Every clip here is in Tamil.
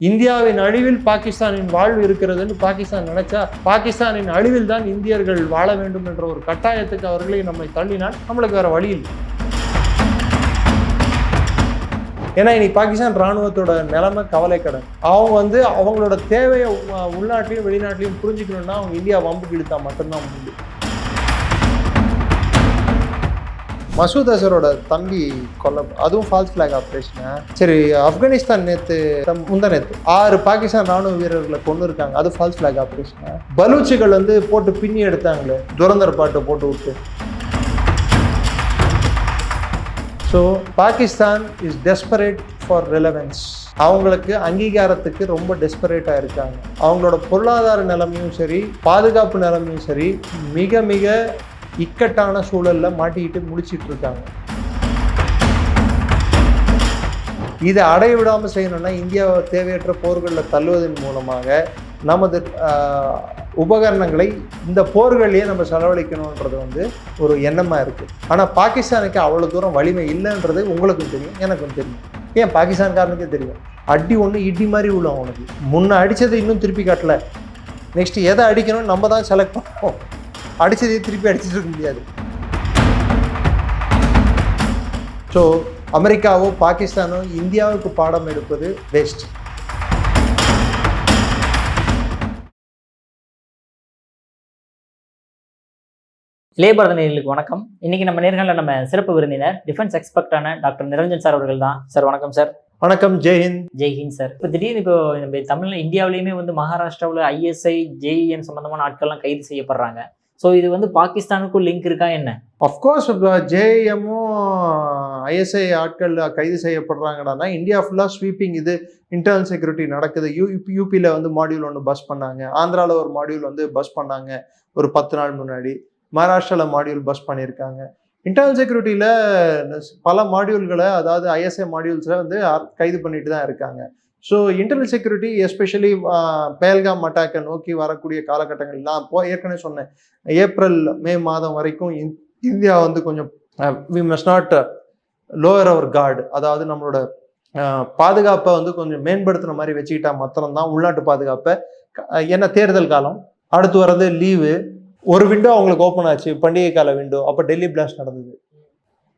இந்தியாவின் அழிவில் பாகிஸ்தானின் வாழ்வு இருக்கிறதுன்னு பாகிஸ்தான் நினைச்சா பாகிஸ்தானின் அழிவில் தான் இந்தியர்கள் வாழ வேண்டும் என்ற ஒரு கட்டாயத்துக்கு அவர்களை நம்மை தள்ளினால் நம்மளுக்கு வேற வழி இல்லை. ஏன்னா இன்னைக்கு பாகிஸ்தான் ராணுவத்தோட நிலைமை கவலைக்கடன். அவங்க அவங்களோட தேவையை உள்நாட்டிலையும் வெளிநாட்டிலையும் புரிஞ்சுக்கணும்னா அவங்க இந்தியா வம்புக்கு இழுத்தா மட்டும்தான் உண்டு. மசூத் அசரோட தம்பி கொல்ல, அதுவும் ஃபால்ஸ் ஃபிளாக் ஆப்ரேஷன். சரி, ஆப்கானிஸ்தான் முந்தநேத்து 6 பாகிஸ்தான் ராணுவ வீரர்களை கொண்டு இருக்காங்க, அது ஃபால்ஸ் ஃபிளாக் ஆப்ரேஷன். பலூச்சிகள் போட்டு பின்னி எடுத்தாங்களே துரந்தர் பாட்டை போட்டு விட்டு. So Pakistan is desperate for relevance. அவங்களுக்கு அங்கீகாரத்துக்கு ரொம்ப டெஸ்பரேட்டாக இருக்காங்க. அவங்களோட பொருளாதார நிலைமையும் சரி, பாதுகாப்பு நிலைமையும் சரி, மிக மிக இக்கட்டான சூழல்ல மாட்டிக்கிட்டு முடிச்சிட்டு இருக்காங்க. இதை அடைய விடாமல் செய்யணும்னா இந்தியாவை தேவையற்ற போர்களில் தள்ளுவதன் மூலமாக நமது உபகரணங்களை இந்த போர்களையே நம்ம செலவழிக்கணுன்றது ஒரு எண்ணமாக இருக்குது. ஆனால் பாகிஸ்தானுக்கு அவ்வளோ தூரம் வலிமை இல்லைன்றது உங்களுக்கும் தெரியும், எனக்கும் தெரியும். ஏன் பாகிஸ்தான்காரனுக்கே தெரியும். அடி ஒன்று இடி மாதிரி உள்ள அவனுக்கு முன்ன அடித்ததை இன்னும் திருப்பி காட்டல. நெக்ஸ்ட் எதை அடிக்கணும்னு நம்ம தான் செலக்ட் பண்ணுவோம். அடிச்சதே திருப்பி அடிச்சுட்டு இருக்க முடியாது. ஸோ அமெரிக்காவோ பாகிஸ்தானோ இந்தியாவுக்கு பாடம் எடுப்பது வேஸ்ட். இளையபாரத நேயர்களுக்கு வணக்கம். இன்னைக்கு நம்ம நேர்காணல நம்ம சிறப்பு விருந்தினர் டிஃபென்ஸ் எக்ஸ்பர்ட்டான டாக்டர் நிரஞ்சன் சார் அவர்கள் தான். சார் வணக்கம் சார். வணக்கம். ஜெய்ஹிந்த். ஜெய்ஹிந்த் சார். இப்போ திடீர்னு இப்போ நம்ம இந்தியாவிலேயுமே மகாராஷ்டிராவில் ஐஎஸ்ஐ ஜேஇஎம் சம்பந்தமான ஆட்கள்லாம் கைது செய்யப்படுறாங்க. ஸோ இது பாகிஸ்தானுக்கும் லிங்க் இருக்கா என்ன? அஃப்கோர்ஸ் ஜேஎம்மும் ஐஎஸ்ஐ ஆட்கள் கைது செய்யப்படுறாங்கன்னா இந்தியா ஃபுல்லாக ஸ்வீப்பிங், இது இன்டர்னல் செக்யூரிட்டி நடக்குது. யூபியில் மாடியூல் ஒன்று பஸ் பண்ணாங்க, ஆந்திராவில் ஒரு மாடியூல் பஸ் பண்ணாங்க ஒரு 10 நாள் முன்னாடி, மகாராஷ்டிராவில் மாடியூல் பஸ் பண்ணியிருக்காங்க. இன்டர்னல் செக்யூரிட்டியில் பல மாடியூல்களை, அதாவது ஐஎஸ்ஐ மாடியூல்ஸை கைது பண்ணிட்டு தான் இருக்காங்க. So internal security especially Pahalgam அட்டாக்கை நோக்கி வரக்கூடிய காலகட்டங்கள், நான் ஏற்கனவே சொன்னேன், ஏப்ரல் மே மாதம் வரைக்கும் இந்தியா கொஞ்சம் we must not lower our guard, அதாவது நம்மளோட பாதுகாப்பை கொஞ்சம் மேம்படுத்துகிற மாதிரி வச்சுக்கிட்டா மாத்திரம்தான் உள்நாட்டு பாதுகாப்பை. என்ன தேர்தல் காலம், அடுத்து வர்றது லீவு, ஒரு விண்டோ அவங்களுக்கு ஓப்பன் ஆச்சு, பண்டிகை கால விண்டோ, அப்போ டெல்லி பிளாஸ்ட் நடந்தது.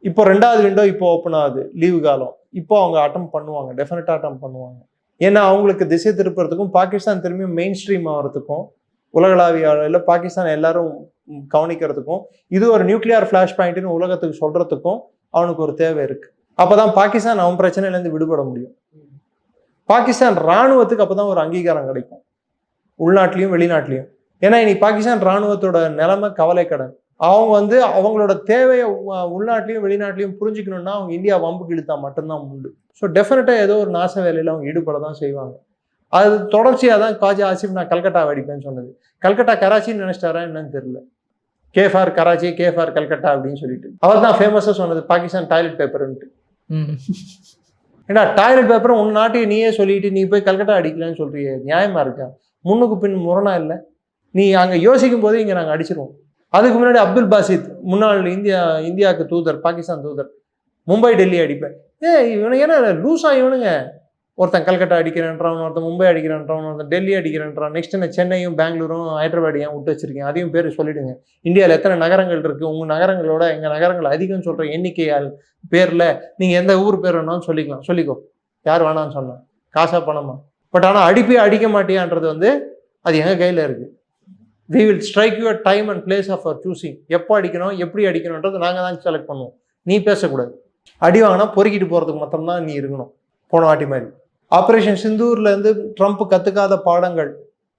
இப்போ 2வது விண்டோ இப்போ ஓப்பன் ஆகுது, லீவு காலம். இப்போ அவங்க அட்டம் பண்ணுவாங்க, டெஃபினட்டாக அட்டம் பண்ணுவாங்க. ஏன்னா அவங்களுக்கு திசை திருப்புறதுக்கும் பாகிஸ்தான் திரும்பியும் மெயின் ஸ்ட்ரீம் ஆகிறதுக்கும், உலகளாவிய அளவில் பாகிஸ்தான் எல்லாரும் கவனிக்கிறதுக்கும், இது ஒரு நியூக்ளியர் ஃபிளாஷ் பாயிண்ட்னு உலகத்துக்கு சொல்றதுக்கும் அவனுக்கு ஒரு தேவை இருக்கு. அப்போதான் பாகிஸ்தான் அவன் பிரச்சனையிலேருந்து விடுபட முடியும். பாகிஸ்தான் இராணுவத்துக்கு அப்போதான் ஒரு அங்கீகாரம் கிடைக்கும், உள்நாட்டிலையும் வெளிநாட்டிலையும். ஏன்னா இன்னைக்கு பாகிஸ்தான் இராணுவத்தோட நிலைமை கவலைக்கடன். அவங்க அவங்களோட தேவையை உள்நாட்டிலையும் வெளிநாட்டிலையும் புரிஞ்சுக்கணும்னா அவங்க இந்தியா வம்புக்கு இழுத்தா மட்டும்தான் உண்டு. ஸோ டெஃபினட்டாக ஏதோ ஒரு நாச வேலையில் அவங்க ஈடுபட தான் செய்வாங்க. அது தொடர்ச்சியாக தான் காஜா ஆசிஃப் நான் கல்கட்டா அடிப்பேன்னு சொன்னது. கல்கட்டா கராச்சின்னு நினைச்சிட்டாரா என்னன்னு தெரியல. K for Karachi, K for Calcutta அப்படின்னு சொல்லிட்டு அவர் தான் ஃபேமஸாக சொன்னது பாகிஸ்தான் டாய்லெட் பேப்பர்ன்ட்டு. ஏன்னா டாய்லெட் பேப்பரை உன் நாட்டையே நீயே சொல்லிட்டு நீ போய் கல்கட்டா அடிக்கலன்னு சொல்றியே, நியாயமா இருக்கா? முன்னுக்கு பின் முரணா இல்லை? நீ அங்கே யோசிக்கும் போது இங்கே நாங்கள் அடிச்சிருவோம். அதுக்கு முன்னாடி அப்துல் பாசித், முன்னாள் இந்தியாவுக்கு தூதர், பாகிஸ்தான் தூதர், மும்பை டெல்லி அடிப்பேன். இவனுக்கு என்ன லூஸா இவனுங்க, ஒருத்தன் கல்கட்டா அடிக்கிறேன்றான், ஒருத்தன் மும்பை அடிக்கிறேன்றான், ஒருத்தன் டெல்லி அடிக்கிறேன்றான். நெக்ஸ்ட் என்ன சென்னையும் பெங்களூரும் ஹைதராபாத் ஏன் விட்டு வச்சிருக்கேன், அதையும் பேர் சொல்லிடுங்க. இந்தியாவில் எத்தனை நகரங்கள் இருக்கு, உங்க நகரங்களோட எங்க நகரங்கள் அதிகம் சொல்ற எண்ணிக்கையால் பேர்ல நீங்க எந்த ஊர் பேர் வேணாலும் சொல்லிக்கலாம், சொல்லிக்கோ, யார் வேணான்னு சொன்னா, காசா பணமா. பட் ஆனால் அடிக்க மாட்டியான்றது அது எங்க கையில இருக்கு. We will strike your time and place of our choosing. எப்போ அடிக்கணும், எப்படி அடிக்கணுன்றது நாங்கள் தான் செலக்ட் பண்ணுவோம். நீ பேசக்கூடாது. அடி வாங்கினா பொறுக்கிட்டு போகிறதுக்கு மட்டும்தான் நீ இருக்கணும். போன வாட்டி மாதிரி ஆப்ரேஷன் சிந்தூர்லேருந்து ட்ரம்ப் கற்றுக்காத பாடங்கள்.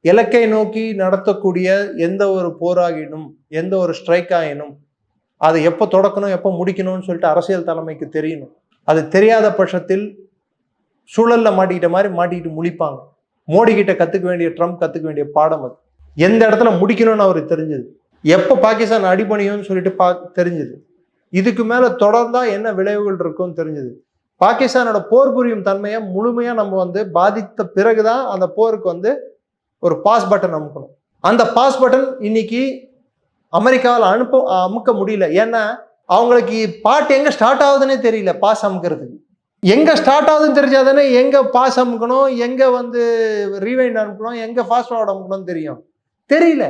இலக்கை நோக்கி நடத்தக்கூடிய எந்த ஒரு போராகினும், எந்த ஒரு ஸ்ட்ரைக் ஆகினும், அதை எப்போ தொடக்கணும் எப்போ முடிக்கணும்னு சொல்லிட்டு அரசியல் தலைமைக்கு தெரியணும். அது தெரியாத பட்சத்தில் சூழலில் மாட்டிக்கிட்ட மாதிரி மாட்டிக்கிட்டு முழிப்பாங்க. மோடி கிட்ட கற்றுக்க வேண்டிய ட்ரம்ப் கற்றுக்க வேண்டிய பாடம் அது. எந்த இடத்துல முடிக்கணும்னு அவருக்கு தெரிஞ்சது, எப்போ பாகிஸ்தான் அடிபணியும்னு சொல்லிட்டு தெரிஞ்சது, இதுக்கு மேல தொடர்ந்தா என்ன விளைவுகள் இருக்கும்னு தெரிஞ்சது. பாகிஸ்தானோட போர் புரியும் தன்மையை முழுமையா நம்ம பாதித்த பிறகுதான் அந்த போருக்கு ஒரு பாஸ் பட்டன் அமுக்கணும். அந்த பாஸ் பட்டன் இன்னைக்கு அமெரிக்காவில் அமுக்க முடியல. ஏன்னா அவங்களுக்கு பாட்டு எங்க ஸ்டார்ட் ஆகுதுன்னே தெரியல பாஸ் அமுக்கிறதுக்கு. எங்கே ஸ்டார்ட் ஆகுதுன்னு தெரிஞ்சாதானே எங்கே பாஸ் அமுக்கணும், எங்கே வந்து ரீவைண்ட் அனுப்பணும், எங்கே ஃபாஸ்ட் ஃபார்வர்ட் அமுக்கணும்னு தெரியும். தெரியல,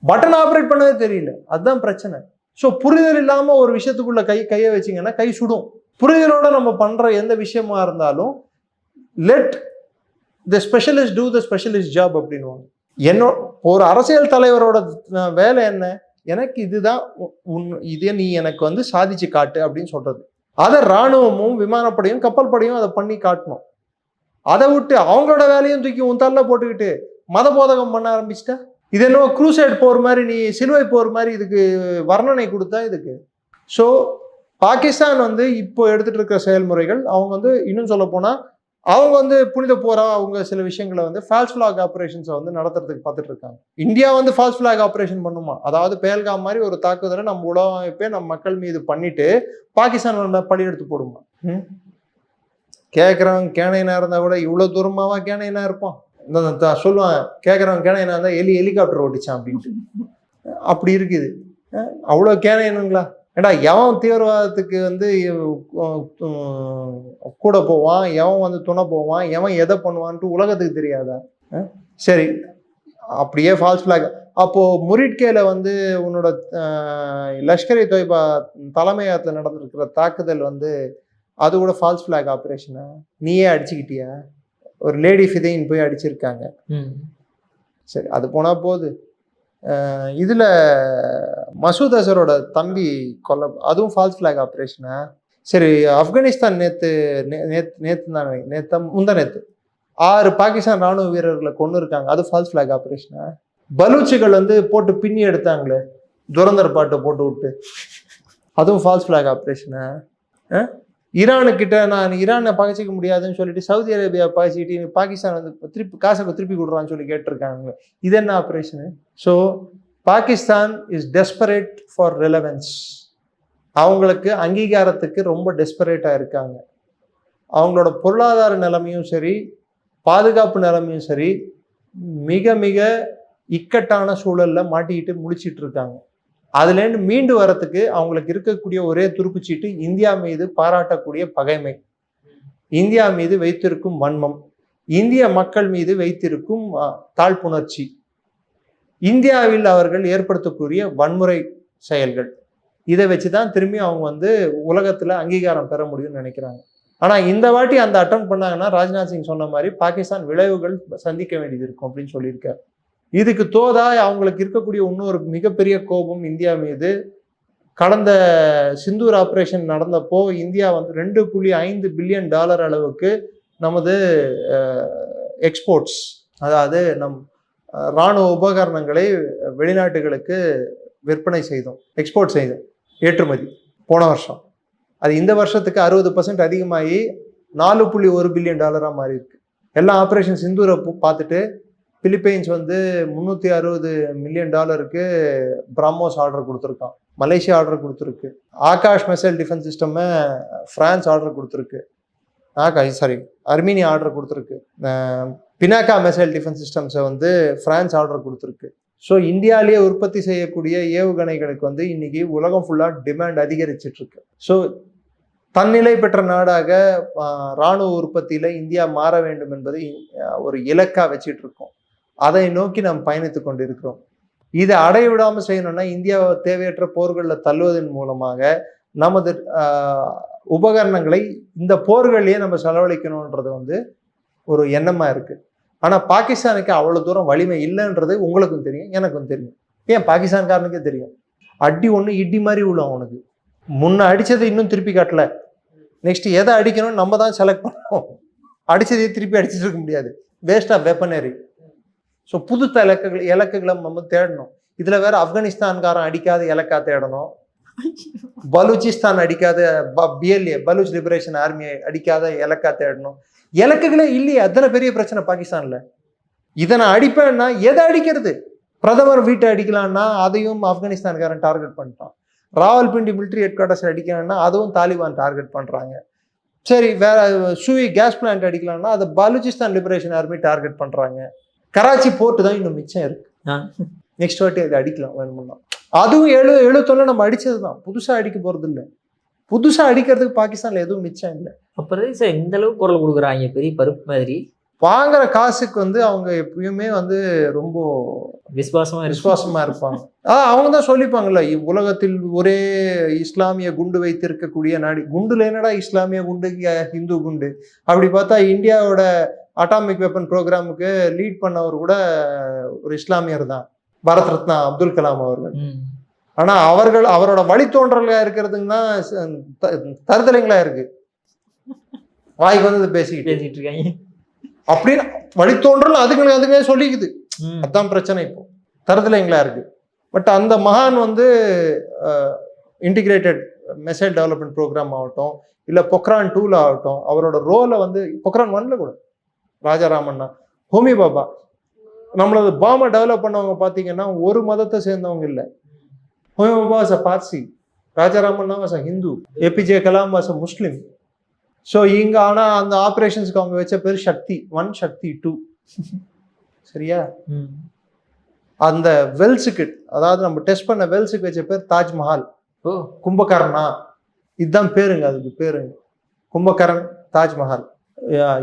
பட்டன் ஆப்ரேட் பண்ணவே தெரியல. அதுதான் பிரச்சனை. ஸோ புரிதல் இல்லாமல் ஒரு விஷயத்துக்குள்ள கையை வச்சிங்கன்னா கை சுடும். புரிதலோட நம்ம பண்ணுற எந்த விஷயமா இருந்தாலும் let the specialist do the specialist job அப்படின்வாங்க. ஒரு அரசியல் தலைவரோட வேலை என்ன, எனக்கு இதுதான் இதே நீ எனக்கு வந்து சாதிச்சு காட்டு அப்படின்னு சொல்றது. அதை இராணுவமும் விமானப்படையும் கப்பல் படையும் அதை பண்ணி காட்டணும். அதை விட்டு அவங்களோட வேலையும் தூக்கி உன் தள்ள போட்டுக்கிட்டு மத போதகம் பண்ண ஆரம்பிச்சிட்டா இது என்ன குரூசைட் போர் மாதிரி, நீ சிலுவை போர் மாதிரி இதுக்கு வர்ணனை கொடுத்தா இதுக்கு. ஸோ பாகிஸ்தான் வந்து இப்போ எடுத்துட்டு இருக்கிற செயல்முறைகள், அவங்க வந்து இன்னும் சொல்ல போனா அவங்க வந்து புனித போரா அவங்க சில விஷயங்களை வந்து ஃபால்ஸ் ஃபிளாக் ஆப்ரேஷன்ஸை வந்து நடத்துறதுக்கு பார்த்துட்டு இருக்காங்க. இந்தியா வந்து ஃபால்ஸ் ஃபிளாக் ஆப்ரேஷன் பண்ணுமா, அதாவது பேல்காம் மாதிரி ஒரு தாக்குதலை நம்ம உலகமைப்பே நம்ம மக்கள் மீது பண்ணிட்டு பாகிஸ்தான் பழி எடுத்து போடுமா? கேட்குறவன் கேனைனா இருந்தா கூட இவ்வளோ தூரமாவா கேனைனா இருப்பான்? சொல்லுவான், கேட்குறவன் கேனைனா இருந்தால் ஹெலிகாப்டர் ஓட்டிச்சான் அப்படின்ட்டு. அப்படி இருக்குது. அவ்வளோ கேனைனுங்களா? ஏண்டா எவன் தீவிரவாதத்துக்கு வந்து கூட போவான், எவன் வந்து துணை போவான், எவன் எதை பண்ணுவான்ட்டு உலகத்துக்கு தெரியாதா? சரி, அப்படியே ஃபால்ஸ் ஃபிளாக். அப்போது முரிட்கேல வந்து உன்னோட லஷ்கர்-இ தொய்பா தலைமையகத்தில் நடந்திருக்கிற தாக்குதல் வந்து அது கூட ஃபால்ஸ் ஃபிளாக் ஆப்ரேஷனா? நீயே அடிச்சுக்கிட்டியா? ஒரு லேடி ஃபிதைன் போய் அடிச்சிருக்காங்க. சரி, அது போனால் போகுது. இதில் மசூத் அசரோட தம்பி கொல்ல, அதுவும் ஃபால்ஸ் ஃபிளாக் ஆப்ரேஷனா? சரி, ஆப்கானிஸ்தான் முந்தா நேத்து 6 பாகிஸ்தான் ராணுவ வீரர்களை கொண்டு இருக்காங்க, அது ஃபால்ஸ் ஃபிளாக் ஆப்ரேஷனா? பலூச்சுகள் வந்து போட்டு பின்னி எடுத்தாங்களே துரந்தர் பாட்டை போட்டு விட்டு, அதுவும் ஃபால்ஸ் ஃபிளாக் ஆப்ரேஷனா? ஈரானுக்கிட்ட நான் ஈரானை பகைச்சிக்க முடியாதுன்னு சொல்லிட்டு சவுதி அரேபியா பகைச்சிக்கிட்டு பாகிஸ்தான் வந்து காசை திருப்பி கொடுறான்னு சொல்லி கேட்டிருக்காங்க. இது என்ன operation? So Pakistan is desperate for relevance. அவங்களுக்கு அங்கீகாரத்துக்கு ரொம்ப டெஸ்பரேட்டாக இருக்காங்க. அவங்களோட பொருளாதார நிலைமையும் சரி, பாதுகாப்பு நிலைமையும் சரி, மிக மிக இக்கட்டான சூழலில் மாட்டிக்கிட்டு முழிச்சிட்டு இருக்காங்க. அதுலேருந்து மீண்டு வரத்துக்கு அவங்களுக்கு இருக்கக்கூடிய ஒரே துருப்புச்சீட்டு இந்தியா மீது பாராட்டக்கூடிய பகைமை, இந்தியா மீது வைத்திருக்கும் வன்மம், இந்திய மக்கள் மீது வைத்திருக்கும் தாழ்ப்புணர்ச்சி, இந்தியாவில் அவர்கள் ஏற்படுத்தக்கூடிய வன்முறை செயல்கள், இதை வச்சு தான் திரும்பி அவங்க வந்து உலகத்தில் அங்கீகாரம் பெற முடியும்னு நினைக்கிறாங்க. ஆனால் இந்த வாட்டி அந்த அட்டம் பண்ணாங்கன்னா ராஜ்நாத் சிங் சொன்ன மாதிரி பாகிஸ்தான் விளைவுகள் சந்திக்க வேண்டியது இருக்கும் அப்படின்னு சொல்லியிருக்காரு. இதுக்கு தோதா அவங்களுக்கு இருக்கக்கூடிய இன்னொரு மிகப்பெரிய கோபம் இந்தியா மீது. கடந்த சிந்தூர் ஆப்ரேஷன் நடந்தப்போ இந்தியா வந்து $2.5 பில்லியன் அளவுக்கு நமது எக்ஸ்போர்ட்ஸ், அதாவது நம் இராணுவ உபகரணங்களை வெளிநாட்டுகளுக்கு விற்பனை செய்தோம், எக்ஸ்போர்ட் செய்தோம், ஏற்றுமதி போன வருஷம். அது இந்த வருஷத்துக்கு 60% அதிகமாகி $4.1 பில்லியன் மாறி இருக்கு. எல்லா ஆப்ரேஷன் சிந்தூரை பார்த்துட்டு பிலிப்பைன்ஸ் வந்து $360 மில்லியன் பிரம்மோஸ் ஆர்டர் கொடுத்துருக்கான், மலேசியா ஆர்டர் கொடுத்துருக்கு, ஆகாஷ் மிசைல் டிஃபென்ஸ் சிஸ்டம்மை ஃப்ரான்ஸ் ஆர்டர் கொடுத்துருக்கு, அர்மீனியா ஆர்டர் கொடுத்துருக்கு, பினாக்கா மிசைல் டிஃபென்ஸ் சிஸ்டம்ஸை வந்து ஃப்ரான்ஸ் ஆர்டர் கொடுத்துருக்கு. ஸோ இந்தியாவிலேயே உற்பத்தி செய்யக்கூடிய ஏவுகணைகளுக்கு வந்து இன்னைக்கு உலகம் ஃபுல்லாக டிமாண்ட் அதிகரிச்சிட்டு இருக்கு. ஸோ தன்னிலை பெற்ற நாடாக இராணுவ உற்பத்தியில் இந்தியா மாற வேண்டும் என்பதை ஒரு இலக்காக வச்சுட்டு இருக்கோம். அதை நோக்கி நாம் பயணித்து கொண்டிருக்கிறோம். இதை அடைய விடாமல் செய்யணும்னா இந்தியாவை தேவையற்ற போர்களில் தள்ளுவதன் மூலமாக நமது உபகரணங்களை இந்த போர்களையே நம்ம செலவழிக்கணுன்றது வந்து ஒரு எண்ணமாக இருக்குது. ஆனால் பாகிஸ்தானுக்கு அவ்வளோ தூரம் வலிமை இல்லைன்றது உங்களுக்கும் தெரியும், எனக்கும் தெரியும், ஏன் பாகிஸ்தான்காரனுக்கே தெரியும். அடி ஒன்று இடி மாதிரி விழும் அவனுக்கு. முன்ன அடித்ததை இன்னும் திருப்பி காட்டல, நெக்ஸ்ட் எதை அடிக்கணும்னு நம்ம தான் செலக்ட் பண்ணோம். அடித்ததையே திருப்பி அடிச்சுட்டு இருக்க முடியாது, வேஸ்ட் ஆஃப் வெப்பனரி. ஸோ புது இலக்குகளை நம்ம தேடணும். இதில் வேற ஆப்கானிஸ்தான்காரன் அடிக்காத இலக்கா தேடணும், பலூச்சிஸ்தான் அடிக்காத BLA பலூச் லிபரேஷன் ஆர்மியை அடிக்காத இலக்கா தேடணும். இலக்குகளே இல்லையே, அதில் பெரிய பிரச்சனை பாகிஸ்தானில். இதை நான் அடிப்பேன்னா எதை அடிக்கிறது? பிரதமர் வீட்டை அடிக்கலான்னா அதையும் ஆப்கானிஸ்தான்காரன் டார்கெட் பண்ணிட்டான். ராவல்பிண்டி மிலிட்ரி ஹெட் குவார்ட்டர்ஸ் அடிக்கலாம்னா அதுவும் தாலிபான் டார்கெட் பண்ணுறாங்க. சரி, வேற சூயி கேஸ் பிளான்ட் அடிக்கலாம்னா அதை பலூச்சிஸ்தான் லிபரேஷன் ஆர்மி டார்கெட் பண்ணுறாங்க. கராச்சி போர்ட்டு தான் இன்னும் மிச்சம் இருக்கு. நெக்ஸ்ட் வாட்டி அதை அடிக்கலாம் வேணும்னா. அதுவும் 71 நம்ம அடிச்சது தான், புதுசாக அடிக்க போகிறது இல்லை. புதுசா அடிக்கிறதுக்கு பாகிஸ்தான்ல எதுவும் மிச்சம் இல்லை. அப்புறம் சார் இந்த அளவுக்கு குரல் கொடுக்குறாங்க பெரிய பருப்பு மாதிரி. வாங்குற காசுக்கு வந்து அவங்க எப்பயுமே வந்து ரொம்ப விசுவாசமா இருப்பாங்க. அவங்க தான் சொல்லிப்பாங்கல்ல, உலகத்தில் ஒரே இஸ்லாமிய குண்டு வைத்திருக்கக்கூடிய நாடு. குண்டுல என்னடா இஸ்லாமிய குண்டு ஹிந்து குண்டு? அப்படி பார்த்தா இந்தியாவோட அட்டாமிக் வெப்பன் ப்ரோக்ராமுக்கு லீட் பண்ணவர் கூட ஒரு இஸ்லாமியர் தான், பாரத் ரத்னா அப்துல் கலாம் அவர்கள். ஆனா அவரோட வழித்தோன்றலா இருக்கிறதுங்கன்னா தருதலைங்களா இருக்கு, வாய்க்கு வந்து பேசிக்கிட்டு இருக்காங்க அப்படின்னு. வழித்தோன்றல் அதுக்குன்னே சொல்லிக்குது, அதான் பிரச்சனை. இப்போ தருதலைங்களா இருக்கு. பட் அந்த மகான் வந்து இன்டிகிரேட்டட் மிசைல் டெவலப்மெண்ட் ப்ரோக்ராம் ஆகட்டும், இல்லை பொக்ரான் 2ல ஆகட்டும், அவரோட ரோலை வந்து பொக்ரான் 1ல கூட ராஜாராமண்ணா, ஹோமி பாபா, நம்மளது பாம்பை டெவலப் பண்ணவங்க பார்த்தீங்கன்னா ஒரு மதத்தை சேர்ந்தவங்க இல்லை. Homi Bhabha was a Parsi, Raja Ramanna was a Hindu, APJ Kalam was a Muslim. So இங்கே ஆனால் அந்த ஆப்ரேஷன்ஸ்க்கு அவங்க வச்ச பேர் சக்தி 1, சக்தி 2. சரியா? அந்த வெல்ஸுக்கு, அதாவது நம்ம டெஸ்ட் பண்ண வெல்ஸுக்கு வச்ச பேர் தாஜ்மஹால், கும்பகர்ணா, இதுதான் பேருங்க, அதுக்கு பேருங்க கும்பகரன், தாஜ்மஹால்.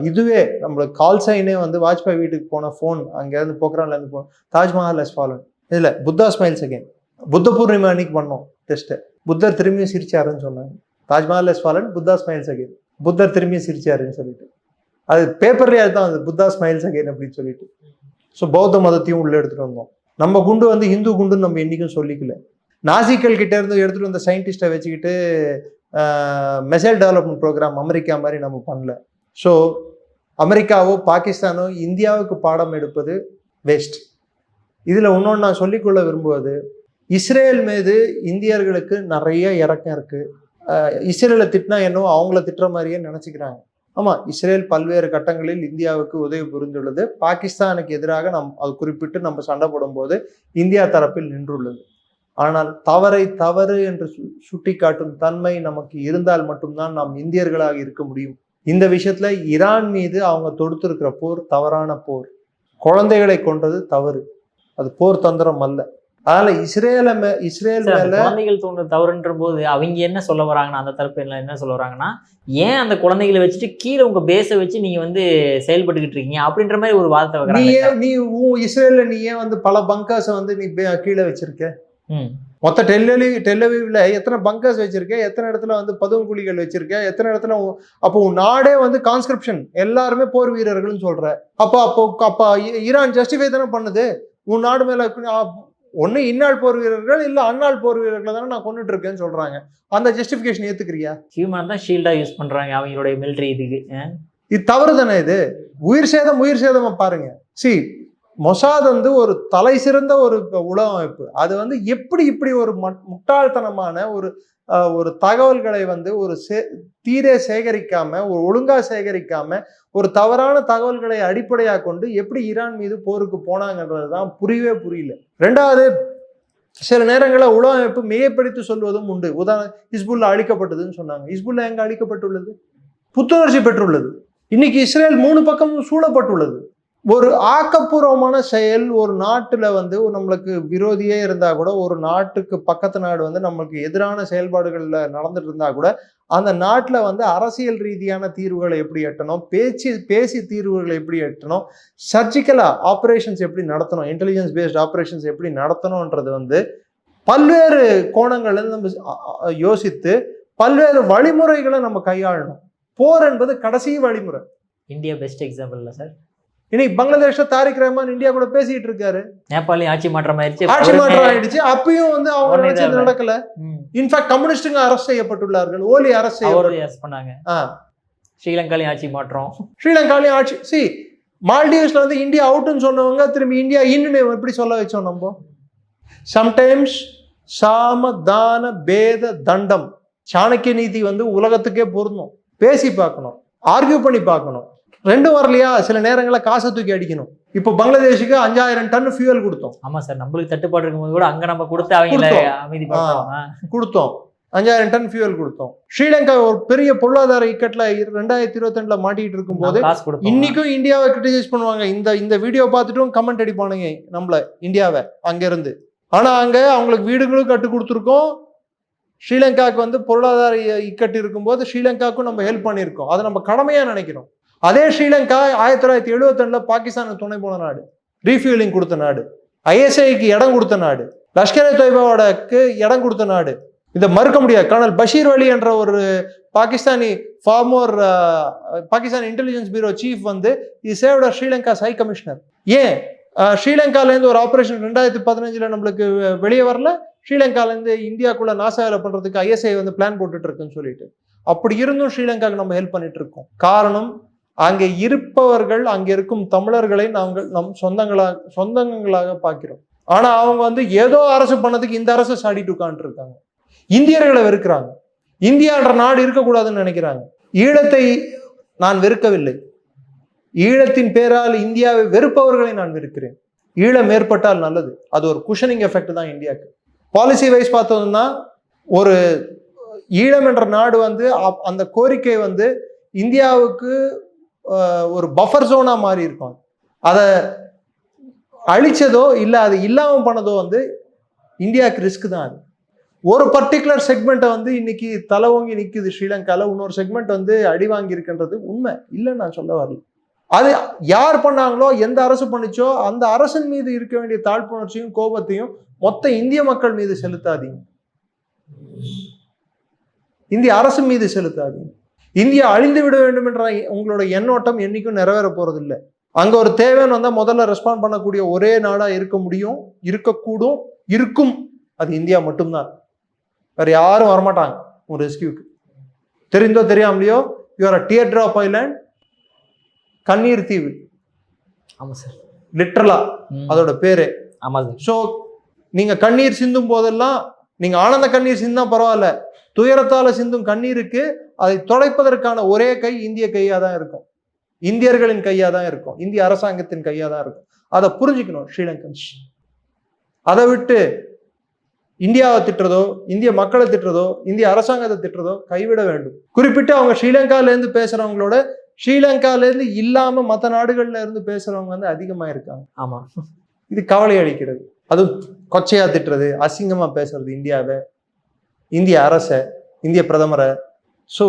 இதுவே நம்மளுக்கு கால் சைனே வந்து வாஜ்பாய் வீட்டுக்கு போன ஃபோன் அங்கேருந்து போக்ரான்லேருந்து போனோம், தாஜ்மஹால் ஹஸ் ஃபாலன். இதில் புத்தா ஸ்மைல்ஸ் அகேன், புத்த பூர்ணிமா அன்னைக்கு பண்ணோம் டெஸ்ட்டு. புத்தர் திரும்பியும் சிரிச்சாருன்னு சொன்னாங்க. Taj Mahal has fallen, Buddha smiles again, Buddha திரும்பியும் சிரிச்சாருன்னு சொல்லிட்டு. அது பேப்பர்லேயே அதுதான், அது புத்தா ஸ்மைல்ஸ் அகேன் அப்படின்னு சொல்லிட்டு. ஸோ பௌத்த மதத்தையும் உள்ள எடுத்துகிட்டு வந்தோம். நம்ம குண்டு வந்து ஹிந்து குண்டுன்னு நம்ம என்றைக்கும் சொல்லிக்கல. நாசிக்கள் கிட்ட இருந்து எடுத்துகிட்டு வந்த சயின்டிஸ்ட்டை வச்சுக்கிட்டு மிசைல் டெவலப்மெண்ட் ப்ரோக்ராம் அமெரிக்கா மாதிரி நம்ம பண்ணல. ஸோ அமெரிக்காவோ பாகிஸ்தானோ இந்தியாவுக்கு பாடம் எடுப்பது வேஸ்ட். இதில் இன்னொன்று நான் சொல்லிக்கொள்ள விரும்புவது, இஸ்ரேல் மீது இந்தியர்களுக்கு நிறைய இறக்கம் இருக்குது. இஸ்ரேலை திட்டினா என்னவோ அவங்கள திட்டுற மாதிரியே நினச்சிக்கிறாங்க. ஆமாம், இஸ்ரேல் பல்வேறு கட்டங்களில் இந்தியாவுக்கு உதவி புரிந்துள்ளது. பாகிஸ்தானுக்கு எதிராக அது குறிப்பிட்டு நம்ம சண்டை போடும்போது இந்தியா தரப்பில் நின்றுள்ளது. ஆனால் தவறை தவறு என்று சுட்டி காட்டும் தன்மை நமக்கு இருந்தால் மட்டும்தான் நாம் இந்தியர்களாக இருக்க முடியும். இந்த விஷயத்துல ஈரான் மீது அவங்க தொடுத்திருக்கிற போர் தவறான போர். குழந்தைகளை கொன்றது தவறு, அது போர் தந்திரம் அல்ல. அதனால இஸ்ரேல் மேல குழந்தைகள் தோன்ற தவறுன்ற போது அவங்க என்ன சொல்ல வராங்கன்னா, அந்த தரப்பு என்ன சொல்ல வராங்கன்னா, ஏன் அந்த குழந்தைகளை வச்சுட்டு கீழே உங்க பேஸை வச்சு நீங்க வந்து செயல்பட்டுக்கிட்டு இருக்கீங்க அப்படின்ற மாதிரி ஒரு வார்த்தை வைக்கிறாங்க. நீ இஸ்ரேல்ல நீ ஏன் வந்து பல பங்கர்ஸ் வந்து நீ கீழே வச்சிருக்க? மொத்த டெல்லவிவ்ல எத்தனை பங்கர்ஸ் வச்சிருக்க, எத்தனை இடத்துல வந்து பதுங்குழிகள் வச்சிருக்க, எத்தனை இடத்துல. அப்போ உன் நாடே வந்து கான்ஸ்கிரிப்ஷன், எல்லாருமே போர் வீரர்கள்னு சொல்ற. அப்போ ஈரான் ஜஸ்டிஃபை தானே பண்ணுது உன் நாடு மேல. ஒன்னு இந்நாள் போர் வீரர்கள் இல்ல அந்நாள் போர் வீரர்களை தானே நான் கொண்டுட்டு இருக்கேன்னு சொல்றாங்க. அந்த ஜஸ்டிபிகேஷன் ஏத்துக்கிறியா? ஹியூமன் தான் ஷீல்டா யூஸ் பண்றாங்க அவங்களுடைய மிலிட்டரி இதுக்கு. இது தவறு தானே? இது உயிர் சேதமா பாருங்க. மொசாத் வந்து ஒரு தலை சிறந்த ஒரு உள அமைப்பு. அது வந்து இப்படி ஒரு முட்டாள்தனமான ஒரு தகவல்களை வந்து தீரே சேகரிக்காம, ஒரு ஒழுங்கா சேகரிக்காம, ஒரு தவறான தகவல்களை அடிப்படையாக கொண்டு எப்படி ஈரான் மீது போருக்கு போனாங்கன்றதுதான் புரியல. ரெண்டாவது, சில நேரங்களில் உள அமைப்பு மிகைப்படுத்தி சொல்வதும் உண்டு. உதாரணம், ஹிஸ்புல்லா அழிக்கப்பட்டதுன்னு சொன்னாங்க. ஹிஸ்புல்லா எங்க அழிக்கப்பட்டுள்ளது? புத்துணர்ச்சி பெற்றுள்ளது. இன்னைக்கு இஸ்ரேல் 3 பக்கமும் சூழப்பட்டுள்ளது. ஒரு ஆக்கப்பூர்வமான செயல் ஒரு நாட்டுல வந்து நம்மளுக்கு விரோதியே இருந்தா கூட, ஒரு நாட்டுக்கு பக்கத்து நாடு வந்து நம்மளுக்கு எதிரான செயல்பாடுகள்ல நடந்துட்டு இருந்தா கூட, அந்த நாட்டுல வந்து அரசியல் ரீதியான தீர்வுகளை எப்படி எட்டணும், பேசி தீர்வுகளை எப்படி எட்டணும், சர்ஜிக்கலா ஆப்ரேஷன்ஸ் எப்படி நடத்தணும், இன்டெலிஜென்ஸ் பேஸ்ட் ஆப்ரேஷன்ஸ் எப்படி நடத்தணும்ன்றது வந்து பல்வேறு கோணங்கள்ல நம்ம யோசித்து பல்வேறு வழிமுறைகளை நம்ம கையாளணும். போர் என்பது கடைசி வழிமுறை. இந்தியா பெஸ்ட் எக்ஸாம்பிள் இல்ல சார்? இன்னைக்கு பங்களாதேஷ்ல தாரிக் ரஹ்மான் இந்தியா கூட பேசிட்டு இருக்காரு. நேபாளையும் ஆட்சி மாற்றம் ஆயிடுச்சு. அப்பயும் வந்து அவங்க நினைச்சது நடக்கல. இன்ஃபேக்ட் கம்யூனிஸ்டுங்க அரெஸ்ட் செய்யப்பட்டுள்ளார்கள். ஓலி அரெஸ்ட் பண்ணாங்க. ஸ்ரீலங்காலையும் ஆட்சி மாற்றம். ஸ்ரீலங்காலையும் ஆட்சி. மால்டீவ்ஸ்ல வந்து இந்தியா அவுட்னு சொன்னவங்க திரும்பி இந்தியா இன்னு எப்படி சொல்ல வச்சோம் நம்ம? சம்டைம்ஸ் சாம தான பேத தண்டம், சாணக்கிய நீதி வந்து உலகத்துக்கே பொருந்தும். பேசி பார்க்கணும், ஆர்கியூ பண்ணி பார்க்கணும். ரெண்டும் வரலையா, சில நேரங்களில் காசை தூக்கி அடிக்கணும். இப்போ பங்களாதேஷுக்கு 5000 டன் ஃபியூவல் கொடுத்தோம். ஆமா சார், நம்மளுக்கு தட்டுப்பாடு இருக்கும்போது கூட அங்க நம்ம கொடுத்து அவங்க அமைதி கொடுத்தோம். 5000 டன் ஃபியூவல் கொடுத்தோம். ஸ்ரீலங்கா ஒரு பெரிய பொருளாதார இக்கட்ல 2022ல மாட்டிட்டு இருக்கும் போது இன்னைக்கும் இந்தியாவை கிரிட்டிசைஸ் பண்ணுவாங்க. இந்த வீடியோ பார்த்துட்டும் கமெண்ட் அடிப்பானுங்க நம்மள, இந்தியாவை அங்க இருந்து. ஆனா அங்க அவங்களுக்கு வீடுகளும் கட்டு கொடுத்துருக்கோம், ஸ்ரீலங்காவுக்கு வந்து பொருளாதார இக்கட்டு இருக்கும்போது ஸ்ரீலங்காவுக்கும் நம்ம ஹெல்ப் பண்ணியிருக்கோம். அதை நம்ம கடமையா நினைக்கிறோம். அதே ஸ்ரீலங்கா 1972 பாகிஸ்தானுக்கு துணை போன நாடு, ரீஃபியூலிங் கொடுத்த நாடு, ஐஎஸ்ஐக்கு இடம் கொடுத்த நாடு, லஷ்கர் தொய்பாவோடக்கு இடம் கொடுத்த நாடு. இதை மறுக்க முடியாது. கர்னல் பஷீர் வலி என்ற ஒரு Pakistani former Pakistan intelligence bureau chief வந்து சேவ்ட் ஸ்ரீலங்கா ஹை கமிஷனர். ஏன் ஸ்ரீலங்காலேருந்து ஒரு ஆபரேஷன் 2015 நம்மளுக்கு வெளியே வரல? ஸ்ரீலங்காலேருந்து இந்தியாக்குள்ள நாசவேலை பண்றதுக்கு ஐஎஸ்ஐ வந்து பிளான் போட்டுட்டு இருக்குன்னு சொல்லிட்டு. அப்படி இருந்தும் ஸ்ரீலங்காவுக்கு நம்ம ஹெல்ப் பண்ணிட்டு இருக்கோம். காரணம், அங்கே இருப்பவர்கள், அங்கே இருக்கும் தமிழர்களை நாங்கள் நம் சொந்தங்களாக பார்க்கிறோம். ஆனா அவங்க வந்து ஏதோ அரசு பண்ணதுக்கு இந்த அரசு சாடிட்டு உட்காந்துட்டு இருக்காங்க. இந்தியர்களை வெறுக்கிறாங்க. இந்தியான்ற நாடு இருக்கக்கூடாதுன்னு நினைக்கிறாங்க. ஈழத்தை நான் வெறுக்கவில்லை. ஈழத்தின் பேரால் இந்தியாவை வெறுப்பவர்களை நான் வெறுக்கிறேன். ஈழம் ஏற்பட்டால் நல்லது. அது ஒரு குஷனிங் எஃபெக்ட் தான் இந்தியாவுக்கு. பாலிசி வைஸ் பார்த்தோம்னா, ஒரு ஈழம் என்ற நாடு வந்து அந்த கோரிக்கை வந்து இந்தியாவுக்கு ஒரு பஃபர் ஜோனா மாறி இருக்கும். அதை அழிச்சதோ இல்லை அது இல்லாமல் பண்ணதோ வந்து இந்தியாவுக்கு ரிஸ்க் தான். அது ஒரு பர்டிகுலர் செக்மெண்ட்டை வந்து இன்னைக்கு தலைவங்கி நிற்குது ஸ்ரீலங்காவில், இன்னொரு செக்மெண்ட் வந்து அடி வாங்கி இருக்குன்றது உண்மை இல்லைன்னு நான் சொல்ல வரல. அது யார் பண்ணாங்களோ, எந்த அரசு பண்ணிச்சோ அந்த அரசின் மீது இருக்க வேண்டிய தாழ்ப்புணர்ச்சியும் கோபத்தையும் மொத்த இந்திய மக்கள் மீது செலுத்தாதீங்க. இந்திய அரசு மீது செலுத்தாதீங்க. இந்தியா அழிந்து விட வேண்டும் என்ற உங்களோட எண்ணோட்டம் என்னைக்கும் நிறைவேற போறது இல்லை. அங்க ஒரு தேவைன்னு வந்தா முதல்ல ரெஸ்பாண்ட் பண்ணக்கூடிய ஒரே நாடா இருக்க முடியும், இருக்கக்கூடும், இருக்கும், அது இந்தியா மட்டும்தான். வேற யாரும் வரமாட்டாங்க உங்க ரெஸ்கியூக்கு. தெரிந்தோ தெரியாமலையோ, யூஆர் அ டியர் டிராப் ஐலாண்ட், கண்ணீர் தீவு. ஆமா சார், லிட்டரலா அதோட பேரு. ஆமா சார். ஸோ நீங்க கண்ணீர் சிந்தும் போதெல்லாம், நீங்க ஆனந்த கண்ணீர் சிந்தா பரவாயில்ல, துயரத்தால சிந்தும் கண்ணீருக்கு அதை துடைப்பதற்கான ஒரே கை இந்திய கையா தான் இருக்கும், இந்தியர்களின் கையா தான் இருக்கும், இந்திய அரசாங்கத்தின் கையா தான் இருக்கும். அதை புரிஞ்சுக்கணும் ஸ்ரீலங்கன்ஸ். அதை விட்டு இந்தியாவை திட்டுறதோ, இந்திய மக்களை திட்டுறதோ, இந்திய அரசாங்கத்தை திட்டுறதோ கைவிட வேண்டும். குறிப்பிட்டு அவங்க ஸ்ரீலங்கால இருந்து பேசுறவங்களோட ஸ்ரீலங்கால இருந்து இல்லாம மற்ற நாடுகள்ல இருந்து பேசுறவங்க வந்து அதிகமா இருக்காங்க. ஆமா, இது கவலை அளிக்கிறது. அதுவும் கொச்சையா திட்டுறது, அசிங்கமா பேசுறது இந்தியாவை, இந்திய அரசை, இந்திய பிரதமரை. ஸோ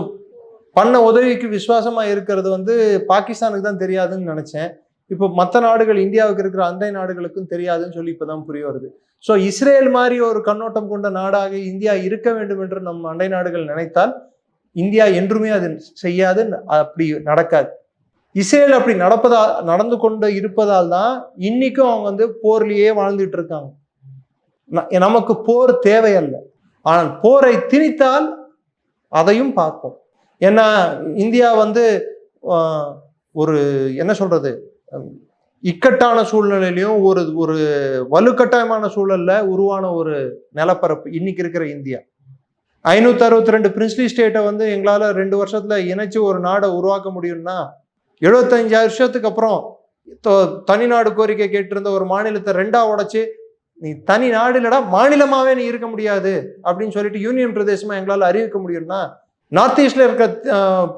பண்ண உதவிக்கு விசுவாசமா இருக்கிறது வந்து பாகிஸ்தானுக்கு தான் தெரியாதுன்னு நினைச்சேன். இப்போ மற்ற நாடுகள், இந்தியாவுக்கு இருக்கிற அண்டை நாடுகளுக்கும் தெரியாதுன்னு சொல்லி இப்போதான் புரிய வருது. ஸோ இஸ்ரேல் மாதிரி ஒரு கண்ணோட்டம் கொண்ட நாடாக இந்தியா இருக்க வேண்டும் என்று நம் அண்டை நாடுகள் நினைத்தால் இந்தியா என்றுமே அது செய்யாது, அப்படி நடக்காது. இஸ்ரேல் அப்படி நடந்து கொண்டு இருப்பதால் தான் இன்னைக்கும் அவங்க வந்து போர்லயே வாழ்ந்துட்டு இருக்காங்க. நமக்கு போர் தேவையல்ல, ஆனால் போரை திணித்தால் அதையும் பார்ப்போம். ஏன்னா இந்தியா வந்து ஒரு என்ன சொல்றது, இக்கட்டான சூழ்நிலையிலையும் ஒரு ஒரு வலுக்கட்டாயமான சூழல்ல உருவான ஒரு நிலப்பரப்பு இன்னைக்கு இருக்கிற இந்தியா. 562 பிரின்ஸ்லி ஸ்டேட்டை வந்து எங்களால 2 வருஷத்துல இணைச்சு ஒரு நாடை உருவாக்க முடியும்னா, 75 வருஷத்துக்கு அப்புறம் தனிநாடு கோரிக்கை கேட்டிருந்த ஒரு மாநிலத்தை 2ஆ உடைச்சு, நீ தனி நாடு இல்லடா மாநிலமாவே நீ இருக்க முடியாது அப்படின்னு சொல்லிட்டு யூனியன் பிரதேசமா எங்களால் அறிவிக்க முடியும்னா, நார்த் ஈஸ்ட்ல இருக்க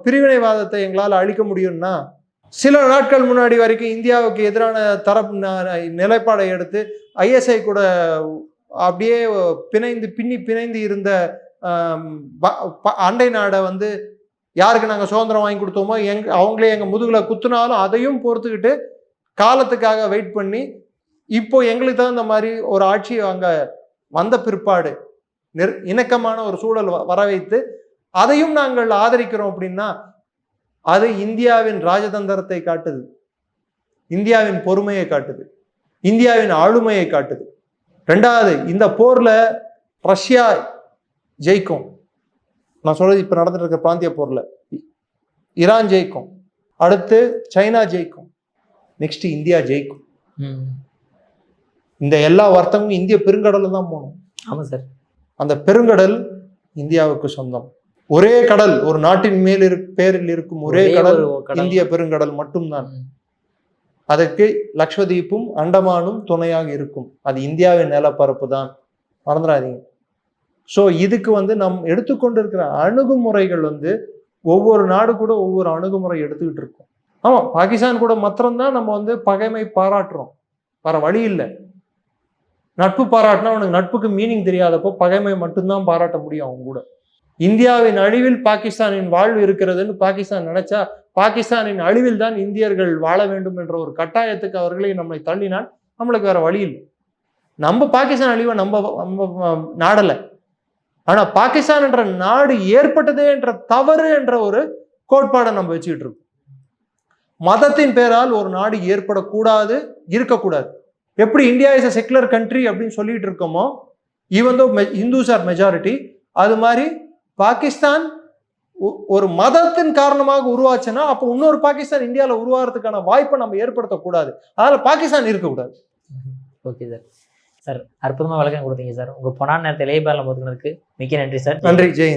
பிரிவினைவாதத்தை எங்களால் அழிக்க முடியும்னா, சில நாட்கள் முன்னாடி வரைக்கும் இந்தியாவுக்கு எதிரான தரப்பு நிலைப்பாடை எடுத்து ஐஎஸ்ஐ கூட அப்படியே பிணைந்து இருந்த அண்டை நாடை வந்து யாருக்கு நாங்கள் சுதந்திரம் வாங்கி கொடுத்தோமோ அவங்களே எங்க முதுகுல குத்துனாலும் அதையும் பொறுத்துக்கிட்டு காலத்துக்காக வெயிட் பண்ணி இப்போ எங்களுக்கு தகுந்த மாதிரி ஒரு ஆட்சி அங்க வந்த பிற்பாடு இணக்கமான ஒரு சூழல் வர வைத்து அதையும் நாங்கள் ஆதரிக்கிறோம் அப்படின்னா அது இந்தியாவின் ராஜதந்திரத்தை காட்டுது, இந்தியாவின் பொறுமையை காட்டுது, இந்தியாவின் ஆளுமையை காட்டுது. 2வது, இந்த போர்ல ரஷ்யா ஜெயிக்கும். நான் சொல்றது இப்ப நடந்துட்டு இருக்க பிராந்திய போர்ல ஈரான் ஜெயிக்கும், அடுத்து சைனா ஜெயிக்கும், நெக்ஸ்ட் இந்தியா ஜெயிக்கும். இந்த எல்லா வர்த்தகமும் இந்திய பெருங்கடல்ல தான் போகணும். ஆமா சார். அந்த பெருங்கடல் இந்தியாவுக்கு சொந்தம். ஒரே கடல், ஒரு நாட்டின் மேல் பேரில் இருக்கும் ஒரே கடல் இந்திய பெருங்கடல் மட்டும்தான். அதற்கு லட்சதீப்பும் அண்டமானும் துணையாக இருக்கும். அது இந்தியாவின் நிலப்பரப்பு தான், மறந்துடாதீங்க. ஸோ இதுக்கு வந்து நம் எடுத்துக்கொண்டிருக்கிற அணுகுமுறைகள் வந்து ஒவ்வொரு நாடு கூட ஒவ்வொரு அணுகுமுறை எடுத்துக்கிட்டு இருக்கோம். ஆமா, பாகிஸ்தான் கூட மாத்திரம்தான் நம்ம வந்து பகைமை பாராட்டுறோம், வர வழி இல்லை. நட்பு பாராட்டினா அவனுக்கு நட்புக்கு மீனிங் தெரியாதப்போ பகைமை மட்டும்தான் பாராட்ட முடியும் அவங்க கூட. இந்தியாவின் அழிவில் பாகிஸ்தானின் வாழ்வு இருக்கிறதுன்னு பாகிஸ்தான் நினைச்சா பாகிஸ்தானின் அழிவில் தான் இந்தியர்கள் வாழ வேண்டும் என்ற ஒரு கட்டாயத்துக்கு அவர்களை நம்மளை தள்ளினால் நம்மளுக்கு வேற வழி இல்லை. நம்ம பாகிஸ்தான் அழிவை நம்ம நாடலை. ஆனா பாகிஸ்தான் என்ற நாடு ஏற்பட்டதே என்ற தவறு என்ற ஒரு கோட்பாடை நம்ம வச்சுக்கிட்டு இருக்கோம். மதத்தின் பேரால் ஒரு நாடு ஏற்படக்கூடாது, இருக்கக்கூடாது. எப்படி India is a secular country அப்படின்னு சொல்லிட்டு இருக்கோமோ, even though Hindus R majority, அது மாதிரி பாகிஸ்தான் ஒரு மதத்தின் காரணமாக உருவாச்சுன்னா அப்போ இன்னொரு பாகிஸ்தான் இந்தியாவில் உருவாகிறதுக்கான வாய்ப்பை நம்ம ஏற்படுத்தக்கூடாது. அதனால பாகிஸ்தான் இருக்கக்கூடாது. Okay sir. சார் அற்புதமாக விளக்கம் கொடுத்தீங்க சார். உங்கள் பொன்னான நேரத்தை இளையபாலம் ஒதுக்குனதுக்கு மிக்க நன்றி சார். நன்றி. ஜெய்.